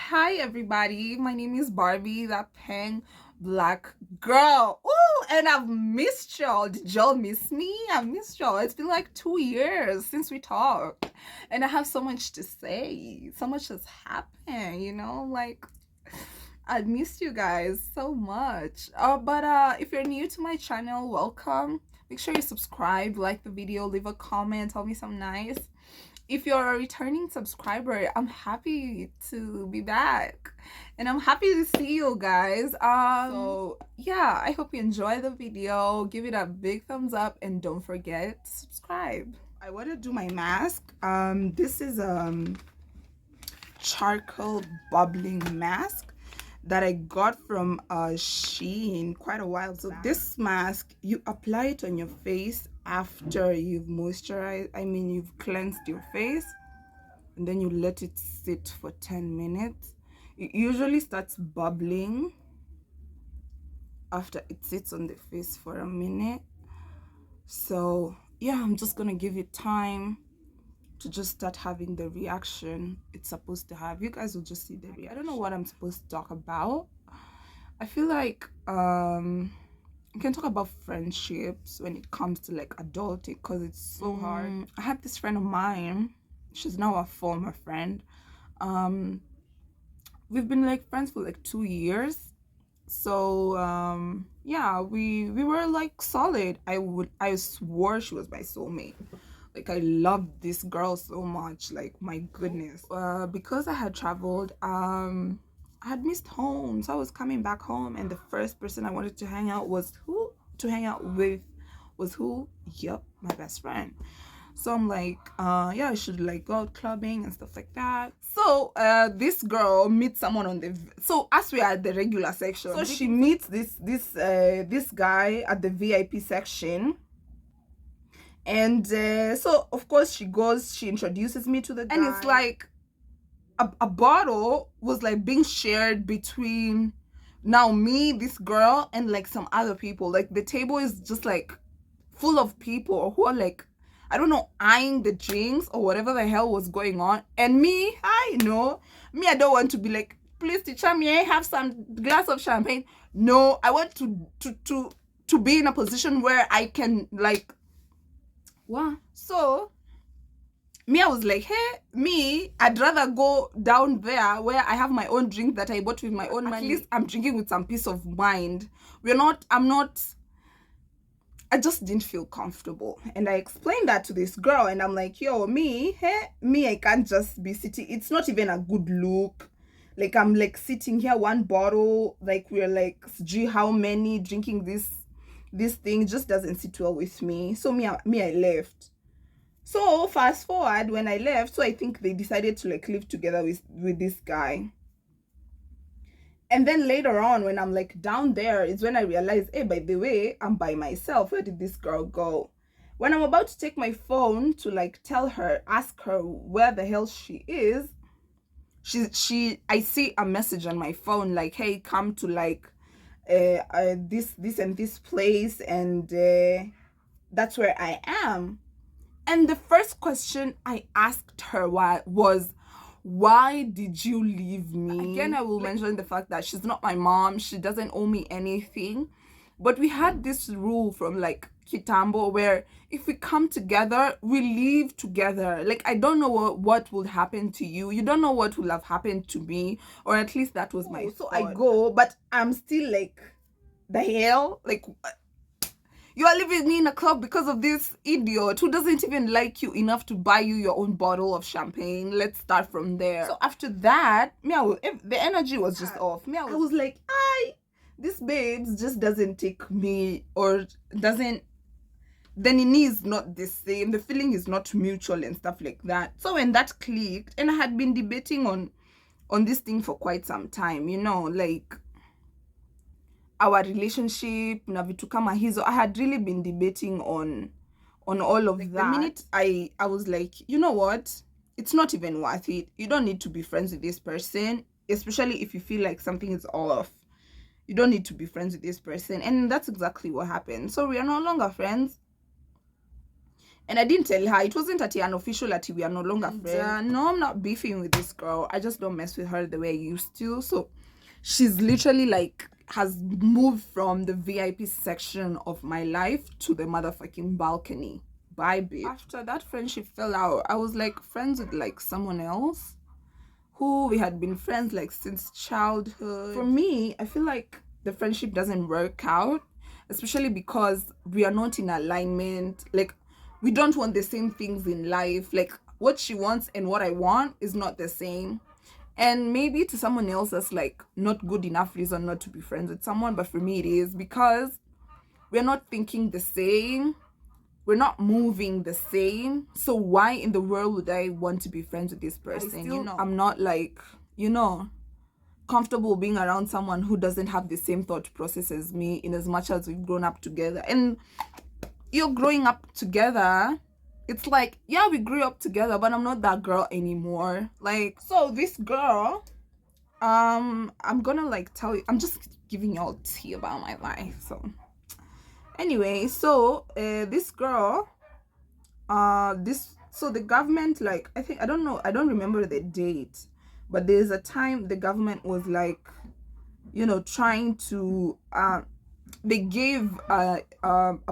Hi everybody, my name is Barbie, that pen black girl. Ooh, and I've missed y'all. Did y'all miss me? I've missed y'all. It's been like 2 years since we talked, and I have so much to say. So much has happened, like I missed you guys so much. But if you're new to my channel, welcome. Make sure you subscribe, like the video, leave a comment, tell me some nice. If you're a returning subscriber, I'm happy to be back and I'm happy to see you guys. So yeah, I hope you enjoy the video. Give it a big thumbs up and don't forget to subscribe. I want to do my mask. This is charcoal bubbling mask that I got from Shein quite a while. So this mask, you apply it on your face after you've moisturized, you've cleansed your face, and then you let it sit for 10 minutes. It usually starts bubbling after it sits on the face for a minute. So yeah, I'm just gonna give it time to just start having the reaction it's supposed to have. You guys will just see the reaction. I don't know what I'm supposed to talk about. I feel like I can talk about friendships when it comes to like adulting, because it's so hard. I had this friend of mine, she's now a former friend. We've been like friends for like 2 years. So yeah, we were like solid. I swore she was my soulmate. Like, I loved this girl so much, like, my goodness. Because I had traveled, I had missed home, so I was coming back home, and the first person I wanted to hang out with was who? Yep, my best friend. So I'm like, yeah, I should like go out clubbing and stuff like that. So this girl meets someone on the, so as we are at the regular section, so she meets this guy at the VIP section. And so of course she introduces me to the guy, and it's like a bottle was like being shared between now me, this girl, and like some other people. Like the table is just like full of people who are like, I don't know, eyeing the drinks or whatever the hell was going on. And me, I don't want to be like, please teacher me, I have some glass of champagne. No, I want to be in a position where I can like, wow. So me, I was like, hey, I'd rather go down there where I have my own drink that I bought with my own money. At least I'm drinking with some peace of mind. I just didn't feel comfortable. And I explained that to this girl, and I'm like, yo, I can't just be sitting. It's not even a good look. Like, I'm like sitting here, one bottle, like we're like, gee, how many, drinking this thing just doesn't sit well with me. So I left. So fast forward, when I left, so I think they decided to like live together with this guy. And then later on, when I'm like down there, is when I realized, hey, by the way, I'm by myself. Where did this girl go? When I'm about to take my phone to like ask her where the hell she is, I see a message on my phone like, hey, come to like this and this place, and that's where I am. And the first question I asked her was, why did you leave me? Again, I will mention the fact that she's not my mom. She doesn't owe me anything. But we had this rule from like Kitambo where if we come together, we leave together. Like, I don't know what will happen to you. You don't know what will have happened to me. Or at least that was my thought. So I go, but I'm still like, the hell? Like, you are leaving me in a club because of this idiot who doesn't even like you enough to buy you your own bottle of champagne. Let's start from there. So after that, the energy was just off. I was like, this babes just doesn't take me, or doesn't, the nini is not the same. The feeling is not mutual and stuff like that. So when that clicked, and I had been debating on this thing for quite some time, like our relationship na vitu kama hizo. I had really been debating on all of like that. The minute I was like, you know what, it's not even worth it. You don't need to be friends with this person, especially if you feel like something is off. You don't need to be friends with this person. And that's exactly what happened. So we are no longer friends. And I didn't tell her. It wasn't at an official that we are no longer friends. No, I'm not beefing with this girl. I just don't mess with her the way I used to. So she's literally like has moved from the VIP section of my life to the motherfucking balcony. Bye, babe. After that friendship fell out, I was like friends with like someone else who we had been friends like since childhood. For me, I feel like the friendship doesn't work out, especially because we are not in alignment. Like, we don't want the same things in life. Like, what she wants and what I want is not the same. And maybe to someone else that's like not good enough reason not to be friends with someone, but for me it is, because we're not thinking the same, we're not moving the same. So why in the world would I want to be friends with this person? You know, I'm not like, you know, comfortable being around someone who doesn't have the same thought process as me, in as much as we've grown up together. And you're growing up together, it's like, yeah, we grew up together, but I'm not that girl anymore. Like, so this girl, I'm gonna like tell you, I'm just giving y'all tea about my life. So anyway, so this girl, so the government, like, I think, I don't know, I don't remember the date, but there's a time the government was like, you know, trying to they gave a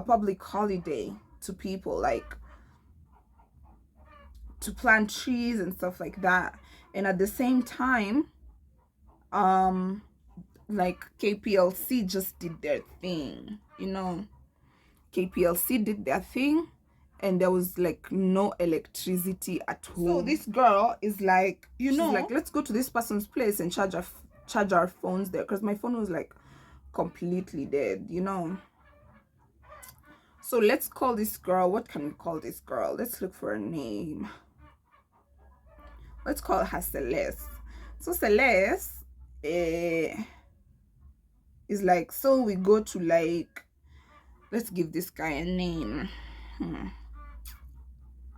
public holiday to people, like to plant trees and stuff like that. And at the same time, like KPLC just did their thing, you know. KPLC did their thing, and there was like no electricity at home. So this girl is like, you know, like, let's go to this person's place and charge our phones there, because my phone was like completely dead, you know. So let's call this girl, what can we call this girl? Let's look for a name. Let's call her Celeste. So Celeste is like, so we go to like, let's give this guy a name.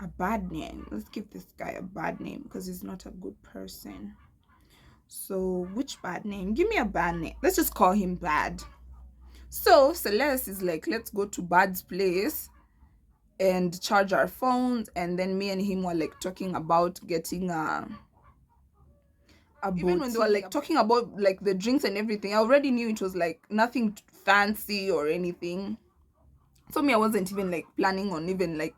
A bad name. Let's give this guy a bad name because he's not a good person. So which bad name? Give me a bad name. Let's just call him Bad. So Celeste is like, let's go to Bad's place and charge our phones. And then me and him were like talking about getting even when they were like talking about like the drinks and everything, I already knew it was like nothing fancy or anything. So me, I wasn't even like planning on even like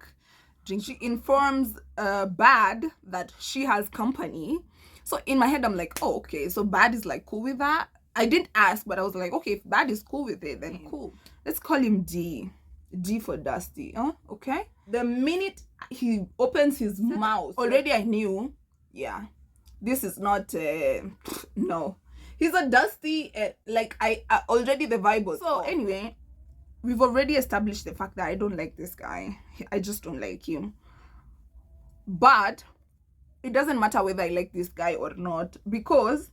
drink. She informs Bad that she has company. So in my head, I'm like, oh, okay, so Bad is like cool with that. I didn't ask, but I was like, okay, if Bad is cool with it, then cool. Let's call him D. D for Dusty. Okay. The minute he opens his mouth, already I knew, yeah, this is not no, he's a Dusty. Like I already the vibe was. So anyway, we've already established the fact that I don't like this guy. I just don't like him. But it doesn't matter whether I like this guy or not, because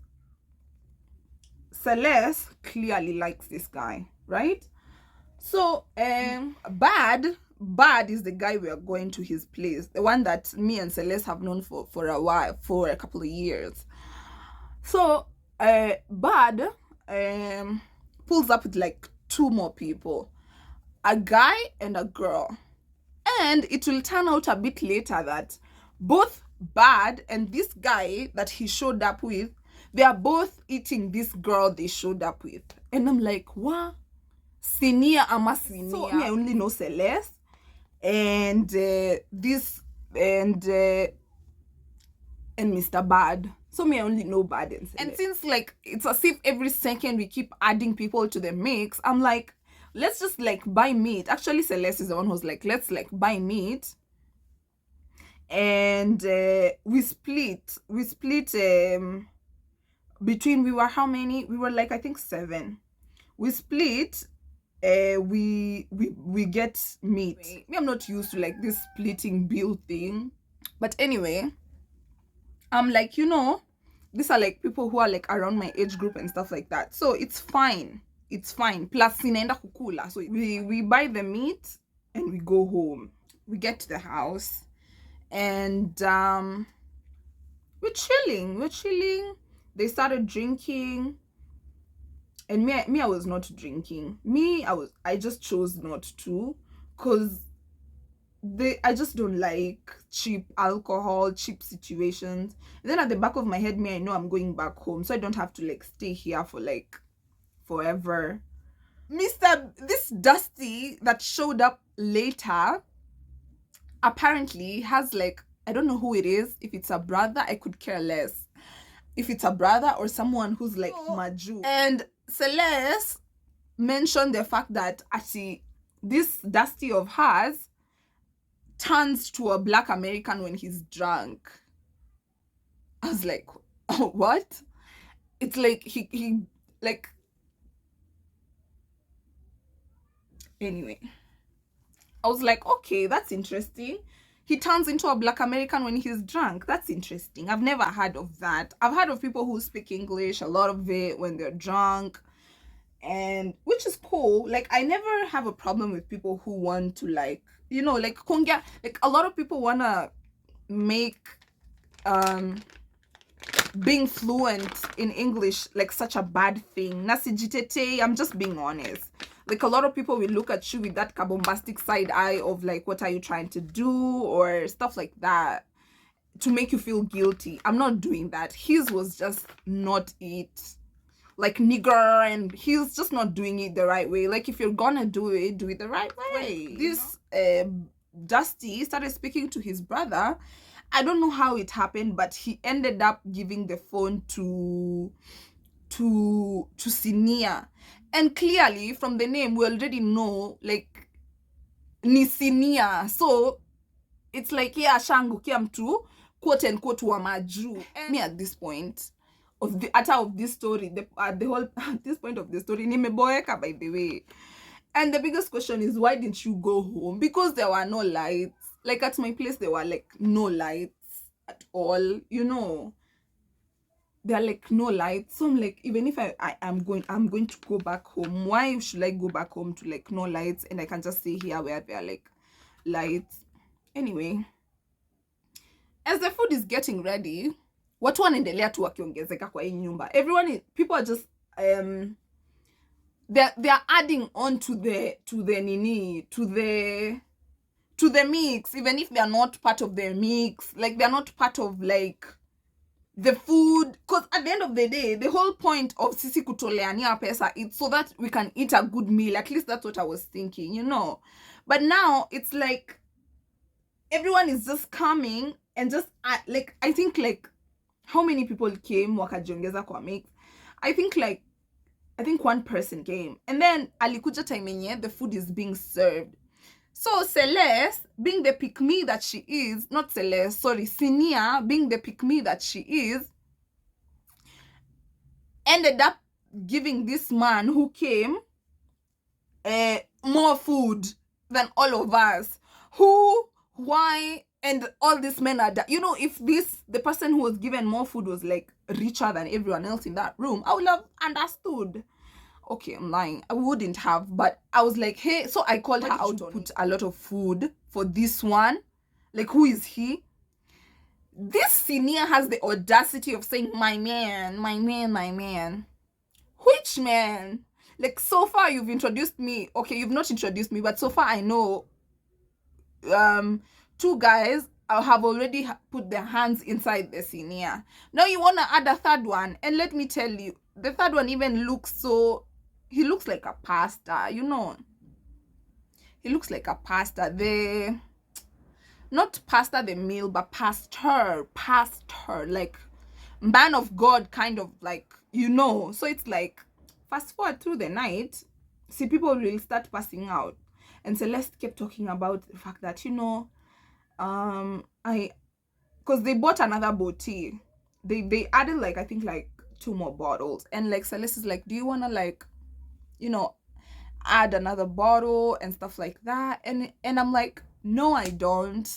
Celeste clearly likes this guy, right? So Bad is the guy we are going to his place, the one that me and Celeste have known for a while, for a couple of years. So Bad pulls up with like two more people, a guy and a girl. And it will turn out a bit later that both Bad and this guy that he showed up with, they are both eating this girl they showed up with. And I'm like, what? Senior ama senior. So me, I only know Celeste and this and Mr. Bad. So me, I only know Bad and Celeste. And since like it's as if every second we keep adding people to the mix, I'm like, let's just like buy meat. Actually, Celeste is the one who's like, let's like buy meat. And we split between, we were how many? We were like, I think 7. We split. We get meat. Me, I'm not used to like this splitting bill thing. But anyway, I'm like, you know, these are like people who are like around my age group and stuff like that. So it's fine. It's fine. Plus, sinaenda kukula. So we buy the meat and we go home. We get to the house and we're chilling. They started drinking. And me, I was not drinking. I just chose not to, because I just don't like cheap alcohol, cheap situations. And then at the back of my head, me, I know I'm going back home, so I don't have to like stay here for like forever. This Dusty that showed up later apparently has like, I don't know who it is. If it's a brother, I could care less. If it's a brother or someone who's like Maju. And Celeste mentioned the fact that actually this Dusty of hers turns to a Black American when he's drunk. I was like, oh, what? It's like he like, anyway. I was like, okay, that's interesting. He turns into a Black American when he's drunk. That's interesting. I've never heard of that. I've heard of people who speak English, a lot of it when they're drunk, and which is cool. Like, I never have a problem with people who want to, like, you know, like kongia. Like, a lot of people wanna make being fluent in English like such a bad thing. Nasijitete, I'm just being honest. Like, a lot of people will look at you with that bombastic side eye of like, what are you trying to do, or stuff like that, to make you feel guilty. I'm not doing that. His was just not it. Like, nigger, and he's just not doing it the right way. Like, if you're gonna do it the right way. This Dusty started speaking to his brother. I don't know how it happened, but he ended up giving the phone to Sinia. And clearly from the name we already know like ni Sinia. So it's like, yeah, shangukia mtu quote unquote wa Maju. And me at this point of this story, at this point of the story, nimeboeka, by the way. And the biggest question is, why didn't you go home? Because there were no lights. Like, at my place there were like no lights at all, you know. There are like no lights. So I'm like, even if I'm going to go back home, why should I go back home to like no lights, and I can just stay here where there are like lights? Anyway, as the food is getting ready, watu wanaendelea tu wakiongezeka kwa hii nyumba. People are just they're adding on to the mix, even if they're not part of the mix. Like, they're not part of like the food, because at the end of the day, the whole point of sisi kutoleania pesa is so that we can eat a good meal. At least that's what I was thinking, you know. But now it's like everyone is just coming and just like, I think like, how many people came wakajiongeza kwa mix? I think one person came, and then alikuja time yenye the food is being served. So Celeste, being the pick-me that she is, not Celeste, sorry, Sinia, being the pick-me that she is, ended up giving this man who came more food than all of us. Why, and all these men are, you know, if the person who was given more food was like richer than everyone else in that room, I would have understood. Okay, I'm lying. I wouldn't have, but I was like, hey, so I called her out to put a lot of food for this one. Like, who is he? This senior has the audacity of saying, my man. Which man? Like, so far you've introduced me. Okay, you've not introduced me, but so far I know two guys have already put their hands inside the senior. Now you want to add a third one, and let me tell you, the third one even looks he looks like a pastor, you know. He looks like a pastor. Not pastor the meal, but pastor, like man of God, kind of, like, you know. So it's like, fast forward through the night, see, people will start passing out. And Celeste kept talking about the fact that, you know, because they bought another boutique. They added like, I think like 2 more bottles. And like Celeste is like, do you want to, like, you know, add another bottle and stuff like that? And I'm like, no, I don't.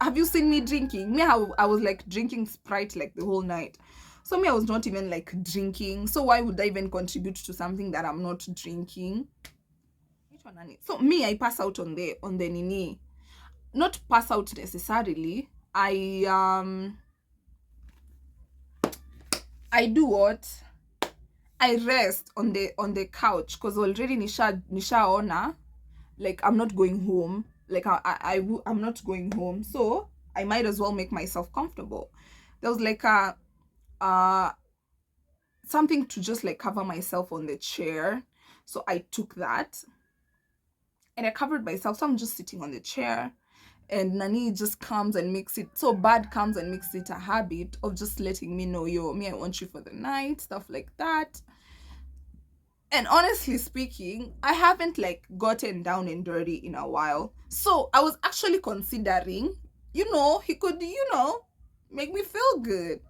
Have you seen me drinking? Me, I was like drinking Sprite like the whole night. So me, I was not even like drinking. So why would I even contribute to something that I'm not drinking? So me, I pass out on the nini. Not pass out necessarily. I do what? I rest on the couch, because already nishaona like I'm not going home. Like I'm not going home, so I might as well make myself comfortable. There was like a uh something to just like cover myself on the chair, so I took that and I covered myself. So I'm just sitting on the chair, and Nani just comes and makes it so bad, comes and makes it a habit of just letting me know, yo, me, I want you for the night, stuff like that. And honestly speaking, I haven't like gotten down and dirty in a while. So I was actually considering, he could, make me feel good.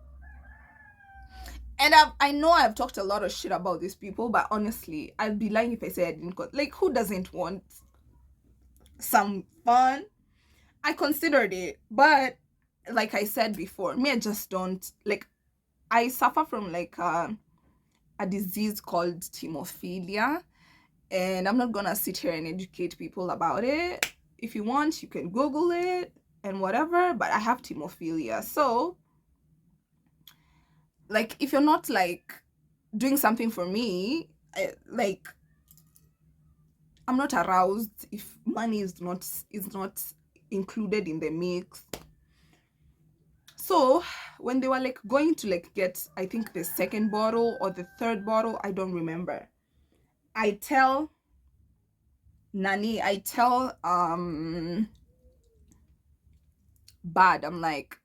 And I know I've talked a lot of shit about these people, but honestly, I'd be lying if I say I didn't. Like, who doesn't want some fun? I considered it, but like I said before, me, I just don't like. I suffer from like a disease called hemophilia, and I'm not gonna sit here and educate people about it. If you want, you can Google it and whatever. But I have hemophilia, so like, if you're not like doing something for me, like, I'm not aroused if money is not included in the mix. So when they were like going to like get, I think, the second bottle or the third bottle, I don't remember, I tell Nani, I tell Bad, I'm like,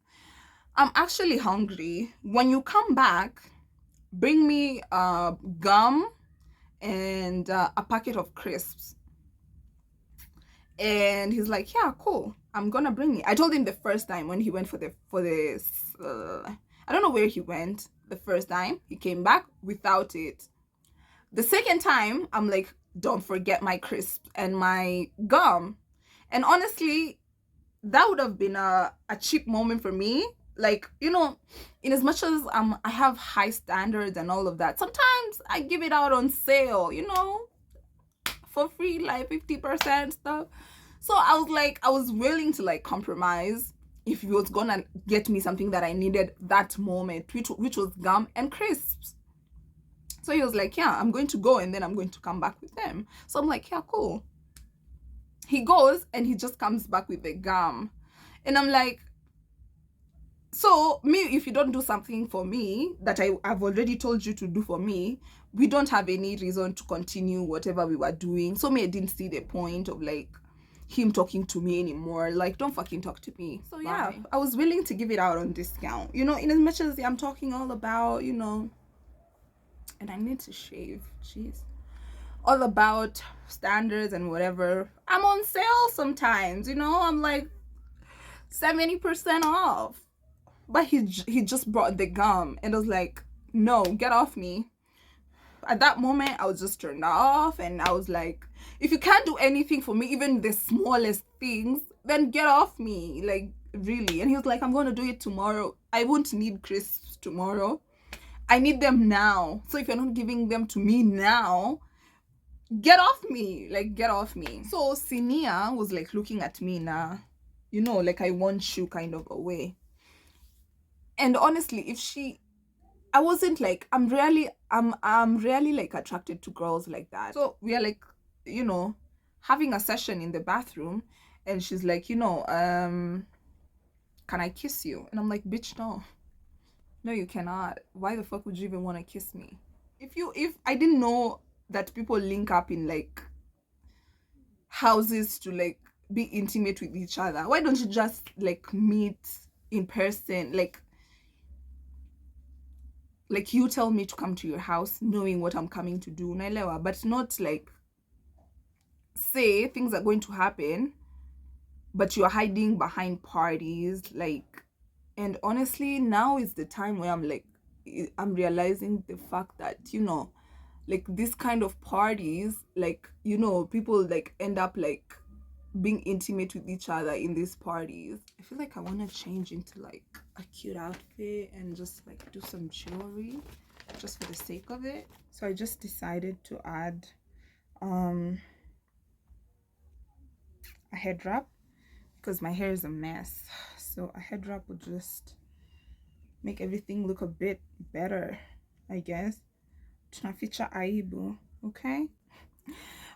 I'm actually hungry. When you come back, bring me gum and a packet of crisps. And he's like, yeah, cool, I'm gonna bring it. I told him the first time when he went for this I don't know where he went. The first time he came back without it. The second time, I'm like, don't forget my crisp and my gum. And honestly, that would have been a cheap moment for me. Like, in as much as I have high standards and all of that, sometimes I give it out on sale, for free, like 50% stuff. So I was like, I was willing to like compromise if he was gonna get me something that I needed that moment, which was gum and crisps. So he was like, yeah, I'm going to go and then I'm going to come back with them. So I'm like, yeah, cool. He goes and he just comes back with the gum. And I'm like, so me, if you don't do something for me that I've already told you to do for me, we don't have any reason to continue whatever we were doing. So me, I didn't see the point of like him talking to me anymore. Like, don't fucking talk to me. So yeah, I was willing to give it out on discount, in as much as I'm talking all about, and I need to shave, jeez, all about standards and whatever. I'm on sale sometimes, I'm like 70% off. But he just brought the gum and I was like, no, get off me. At that moment, I was just turned off, and I was like, if you can't do anything for me, even the smallest things, then get off me, like, really. And he was like, I'm going to do it tomorrow. I won't need crisps tomorrow. I need them now. So if you're not giving them to me now, get off me, like, get off me. So Sinia was like looking at me now, like I want you kind of a way. And honestly, I wasn't like, I'm really like attracted to girls like that. So we are like, having a session in the bathroom, and she's like, can I kiss you? And I'm like, bitch, no, you cannot. Why the fuck would you even want to kiss me? If I didn't know that people link up in like houses to like be intimate with each other, why don't you just like meet in person? Like you tell me to come to your house knowing what I'm coming to do, naelewa, but not like say things are going to happen but you're hiding behind parties, like. And honestly, now is the time where I'm realizing the fact that like this kind of parties, like people like end up like being intimate with each other in these parties. I feel like I want to change into like a cute outfit and just like do some jewelry just for the sake of it. So I just decided to add a head wrap because my hair is a mess. So a head wrap would just make everything look a bit better, I guess. Tunaficha aibu, okay?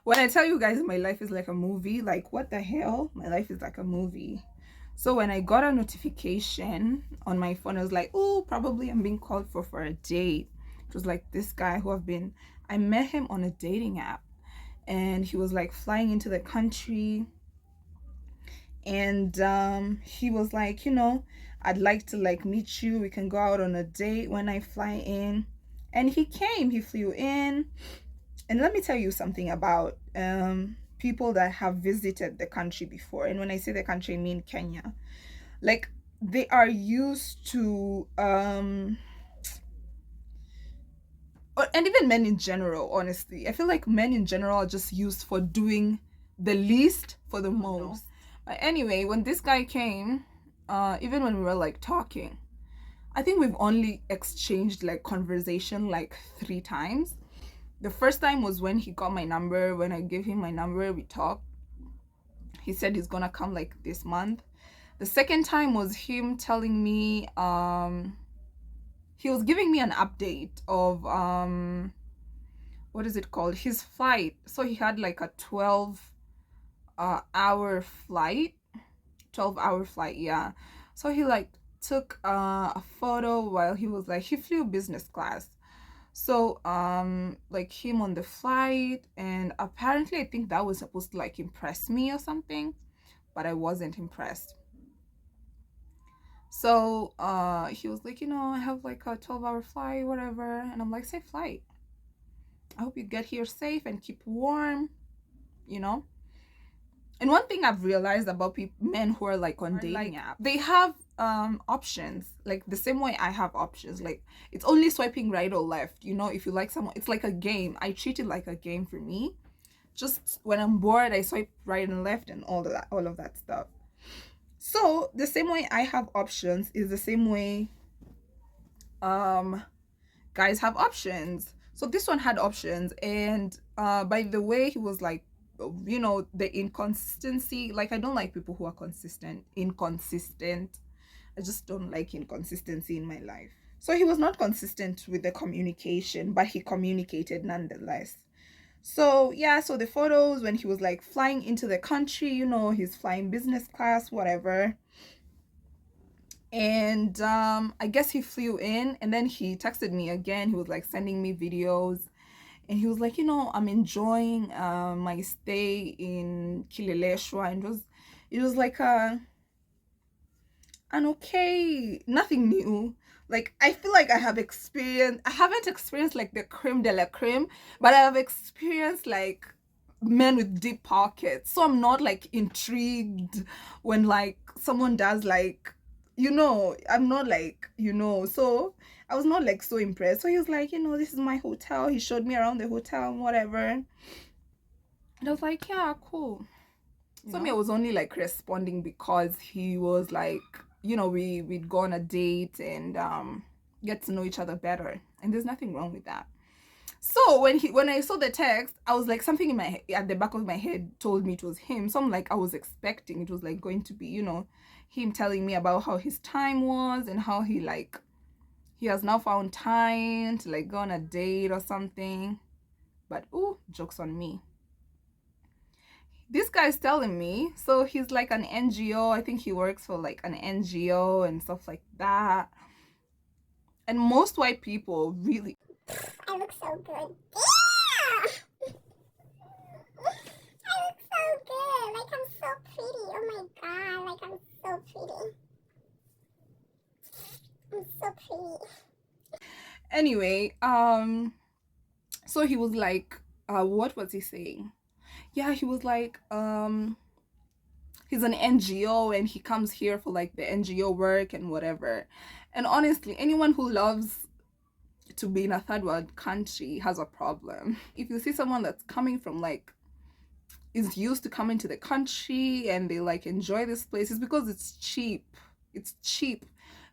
When I tell you guys my life is like a movie, like what the hell? My life is like a movie. So when I got a notification on my phone, I was like, oh, probably I'm being called for a date. It was like this guy who I met him on a dating app, and he was like flying into the country, and he was like, I'd like to like meet you. We can go out on a date when I fly in. And he flew in. And let me tell you something about people that have visited the country before. And when I say the country, I mean Kenya. Like, they are used to and even men in general, honestly, I feel like men in general are just used for doing the least for the most. But anyway, when this guy came, even when we were like talking, I think we've only exchanged like conversation like 3 times. The first time was when he got my number. When I gave him my number, we talked. He said he's gonna come like this month. The second time was him telling me he was giving me an update of what is it called, his flight. So he had like a 12-hour flight. 12-hour flight, yeah. So he like took a photo while he flew business class. So like him on the flight, and apparently I think that was supposed to like impress me or something, but I wasn't impressed. So he was like, I have like a 12-hour flight, whatever. And I'm like, safe flight. I hope you get here safe and keep warm, you know. And one thing I've realized about men who are like on dating app, they have options, like the same way I have options. Like, it's only swiping right or left, if you like someone. It's like a game. I treat it like a game for me. Just when I'm bored, I swipe right and left and all of that stuff. So the same way I have options is the same way guys have options. So this one had options, and by the way he was like, the inconsistency, like I don't like people who are inconsistent. I just don't like inconsistency in my life. So he was not consistent with the communication, but he communicated nonetheless. So yeah, so the photos when he was like flying into the country, he's flying business class, whatever. And I guess he flew in, and then he texted me again. He was like sending me videos, and he was like, I'm enjoying my stay in Kileleshwa. And it was like an okay, nothing new. Like, I feel like I haven't experienced like the creme de la creme, but I have experienced like men with deep pockets. So I'm not like intrigued when like someone does like, I'm not like, so I was not like so impressed. So he was like, this is my hotel. He showed me around the hotel and whatever. And I was like, yeah, cool. So me, I was only like responding because he was like, we'd go on a date and get to know each other better. And there's nothing wrong with that. So when I saw the text, I was like, something in my at the back of my head told me it was him. So I'm like, I was expecting it was like going to be, him telling me about how his time was and how he has now found time to like go on a date or something. But ooh, joke's on me. This guy's telling me, so he's like an NGO. I think he works for like an NGO and stuff like that. And most white people really, I look so good. Yeah! I look so good. Like, I'm so pretty. Oh my god. Like, I'm so pretty. I'm so pretty. Anyway, so he was like, what was he saying? Yeah, he was like, he's an NGO and he comes here for like the NGO work and whatever. And honestly, anyone who loves to be in a third world country has a problem. If you see someone that's coming from like, is used to coming to the country and they like enjoy this place, it's because it's cheap. It's cheap.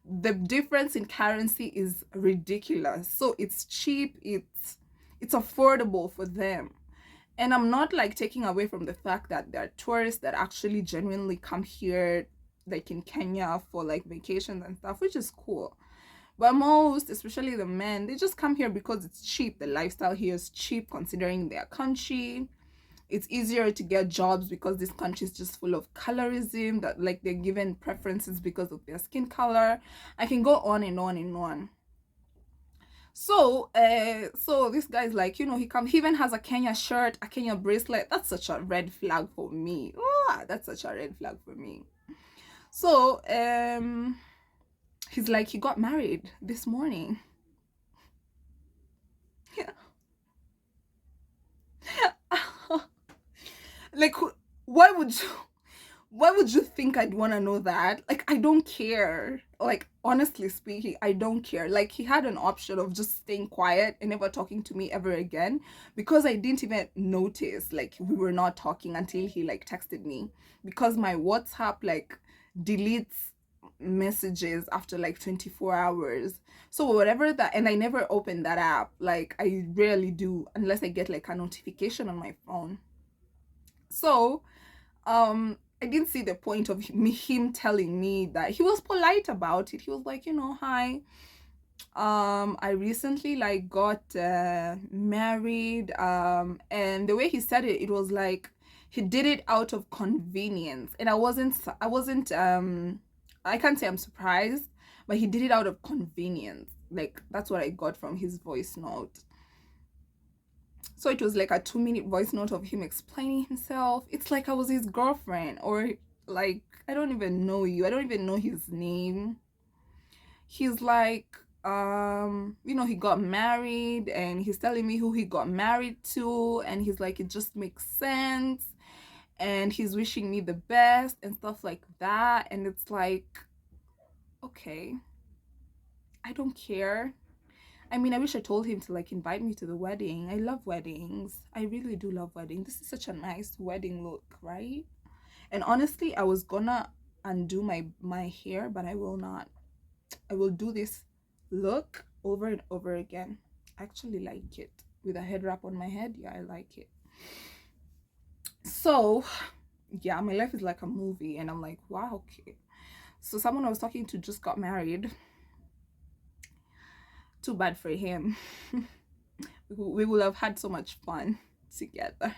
The difference in currency is ridiculous. So it's cheap, it's affordable for them. And I'm not like taking away from the fact that there are tourists that actually genuinely come here, like in Kenya, for like vacations and stuff, which is cool. But most, especially the men, they just come here because it's cheap. The lifestyle here is cheap considering their country. it's easier to get jobs because this country is just full of colorism, that like they're given preferences because of their skin color. I can go on and on and on. So this guy's like, he even has a Kenya shirt, a Kenya bracelet. That's such a red flag for me. Oh, that's such a red flag for me. So he's like, he got married this morning. Yeah. Like, why would you think I'd want to know that? Like, I don't care. Like, honestly speaking, I don't care. Like, he had an option of just staying quiet and never talking to me ever again, because I didn't even notice like we were not talking until he like texted me, because my WhatsApp like deletes messages after like 24 hours. So whatever that, and I never open that app. Like, I rarely do unless I get like a notification on my phone. So I didn't see the point of him telling me that. He was polite about it. He was like, hi, I recently like got married, and the way he said it, it was like he did it out of convenience. And I wasn't I can't say I'm surprised, but he did it out of convenience. Like, that's what I got from his voice note. So it was like a 2-minute voice note of him explaining himself. It's like I was his girlfriend, or like, I don't even know you. I don't even know his name. He's like, he got married, and he's telling me who he got married to, and he's like, it just makes sense, and he's wishing me the best and stuff like that. And it's like, okay, I don't care. I mean, I wish I told him to like invite me to the wedding. I love weddings. I really do love weddings. This is such a nice wedding look, right? And honestly, I was gonna undo my hair, but I will not. I will do this look over and over again. I actually like it. With a head wrap on my head, yeah, I like it. So, yeah, my life is like a movie, and I'm like, wow, okay. So someone I was talking to just got married. Too bad for him. We would have had so much fun together.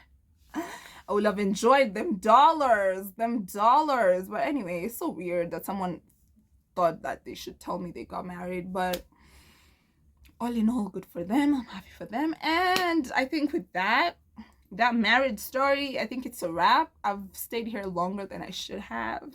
I would have enjoyed them dollars, them dollars. But anyway, it's so weird that someone thought that they should tell me they got married. But all in all, good for them. I'm happy for them. And I think with that marriage story, I think it's a wrap. I've stayed here longer than I should have.